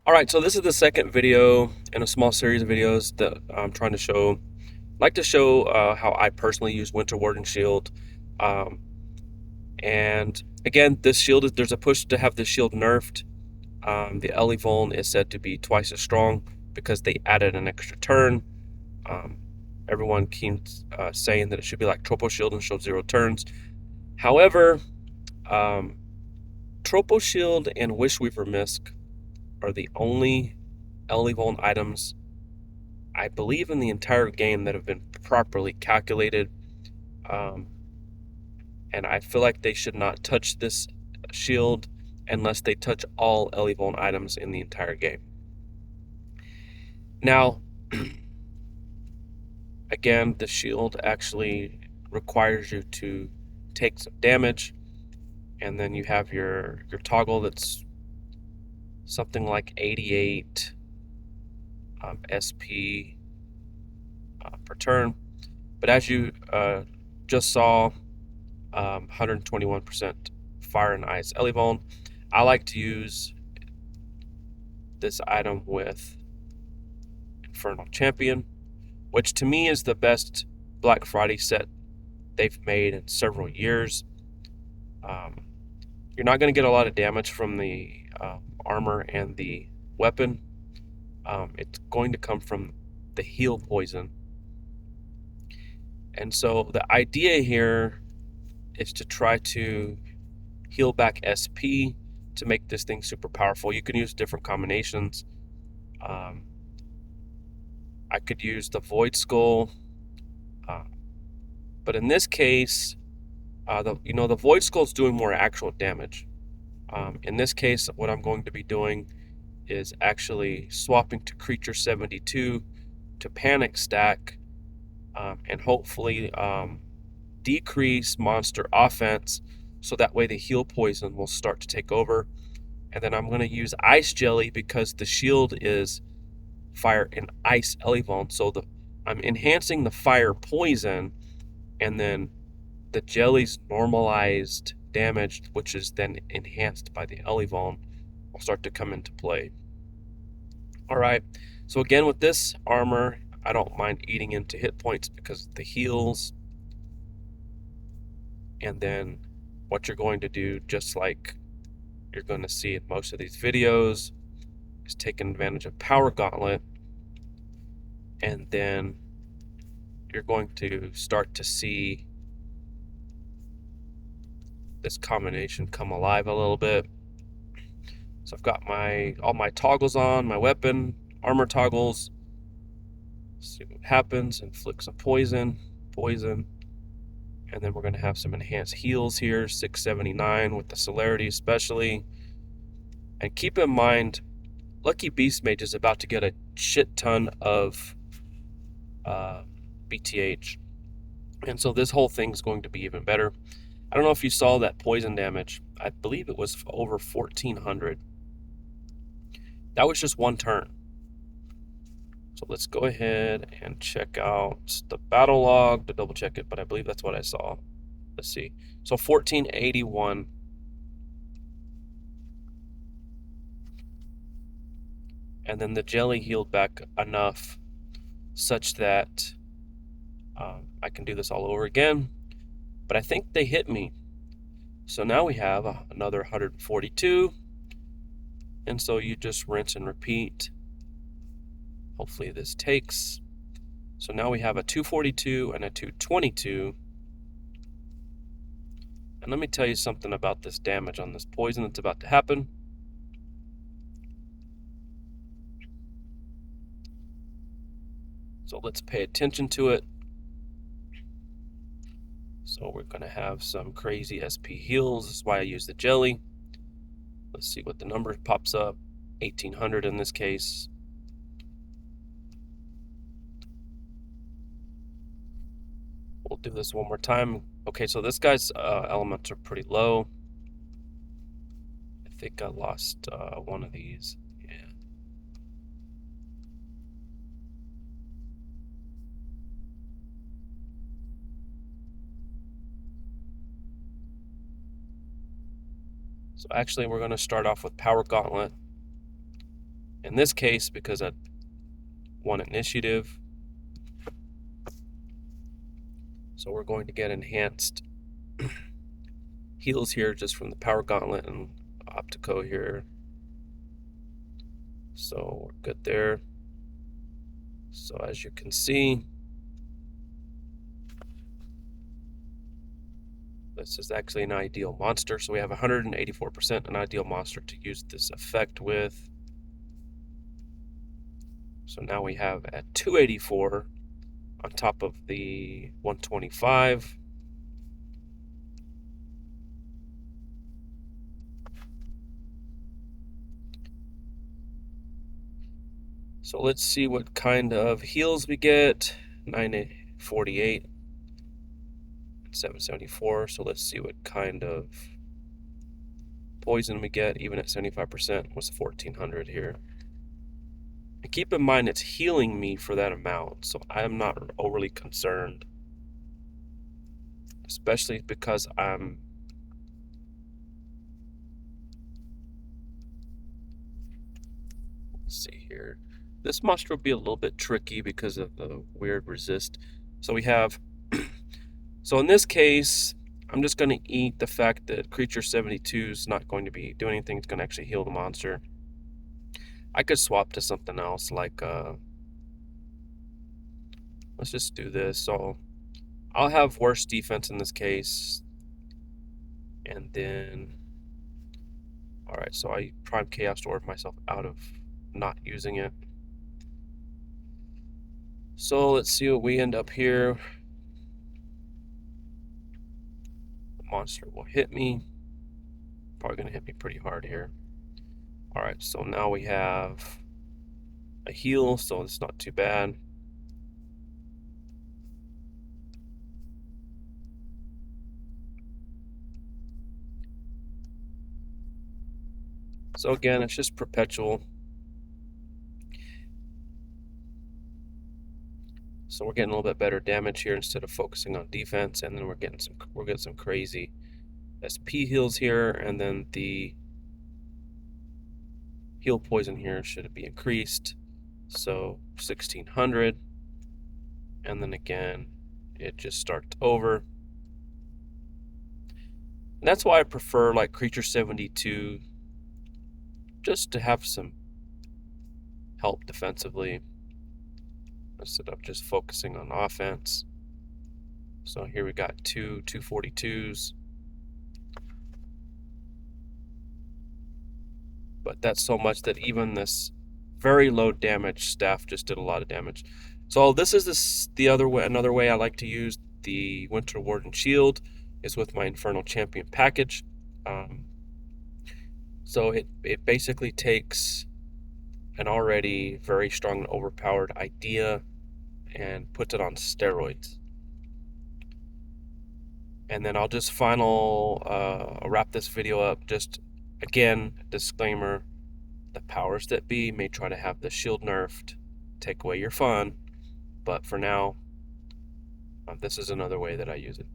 Alright, so this is the second video in a small series of videos that I'm trying to show. I'd like to show how I personally use Winter Warden Shield. Um, and again, this shield, there's a push to have this shield nerfed. The Elevon is said to be twice as strong because they added an extra turn. Um, Everyone keeps saying that it should be like Tropo Shield and show 0 turns. However, um, Tropo Shield and Wishweaver Mist are the only Elevon items I believe in the entire game that have been properly calculated. Um, and I feel like they should not touch this shield unless they touch all Elevon items in the entire game. Now, again, the shield actually requires you to take some damage, and then you have your toggle that's something like 88 SP per turn. But as you just saw, 121% fire and ice Elevon. I like to use this item with Infernal Champion, which to me is the best Black Friday set they've made in several years. You're not going to get a lot of damage from the armor and the weapon. It's going to come from the heal poison. And so the idea here is to try to heal back SP to make this thing super powerful. You can use different combinations. I could use the Void Skull, but in this case, the Void Skull is doing more actual damage. In this case, what I'm going to be doing is actually swapping to Creature 72 to Panic Stack, and hopefully decrease monster offense, so that way the heal poison will start to take over. And then I'm going to use Ice Jelly because the shield is fire and ice Elevon, so I'm enhancing the fire poison, and then the jelly's normalized damage, which is then enhanced by the Elevon, will start to come into play. Alright, so again with this armor, I don't mind eating into hit points because of the heals. And then what you're going to do, just like you're going to see in most of these videos, is taking advantage of Power Gauntlet, and then you're going to start to see this combination come alive a little bit. So I've got all my toggles on, my weapon, armor toggles. Let's see what happens. Inflict some poison, and then we're going to have some enhanced heals here, 679 with the celerity especially. And keep in mind, Lucky Beast Mage is about to get a shit ton of BTH, and so this whole thing's going to be even better. I don't know if you saw that poison damage. I believe it was over 1400. That was just one turn. So let's go ahead and check out the battle log to double check it, but I believe that's what I saw. Let's see. So 1481. And then the jelly healed back enough such that I can do this all over again. But I think they hit me. So now we have another 142. And so you just rinse and repeat. Hopefully this takes. So now we have a 242 and a 222. And let me tell you something about this damage on this poison that's about to happen. So let's pay attention to it. So we're going to have some crazy SP heals. That's why I use the jelly. Let's see what the number pops up. 1800 in this case. We'll do this one more time. Okay, so this guy's elements are pretty low. I think I lost one of these. Yeah. So actually, we're going to start off with Power Gauntlet. In this case, because I want initiative, so we're going to get enhanced heals here just from the power gauntlet and Optico here. So we're good there. So as you can see, this is actually an ideal monster. So we have 184% an ideal monster to use this effect with. So now we have at 284 on top of the 125. So let's see what kind of heals we get. 948, 774. So let's see what kind of poison we get, even at 75%, was 1400 here. And keep in mind, it's healing me for that amount, so I'm not overly concerned. Especially because I'm... Let's see here. This monster will be a little bit tricky because of the weird resist. So we have... So in this case, I'm just going to eat the fact that creature 72 is not going to be doing anything. It's going to actually heal the monster. I could swap to something else, like... let's just do this. So I'll have worse defense in this case. And then... Alright, so I Prime Chaos to order myself out of not using it. So let's see what we end up here. The monster will hit me. Probably going to hit me pretty hard here. Alright, so now we have a heal, so it's not too bad. So again, it's just perpetual. So we're getting a little bit better damage here instead of focusing on defense, and then we're getting some crazy SP heals here, and then the heal poison here should be increased. So 1600, and then again it just starts over. And that's why I prefer like creature 72, just to have some help defensively instead of just focusing on offense. So here we got two 242s. But that's so much that even this very low damage staff just did a lot of damage. So this is another way I like to use the Winter Warden shield is with my Infernal Champion package. So it basically takes an already very strong and overpowered idea and puts it on steroids. And then I'll just wrap this video up. Just again, disclaimer, the powers that be may try to have the shield nerfed, take away your fun, but for now, this is another way that I use it.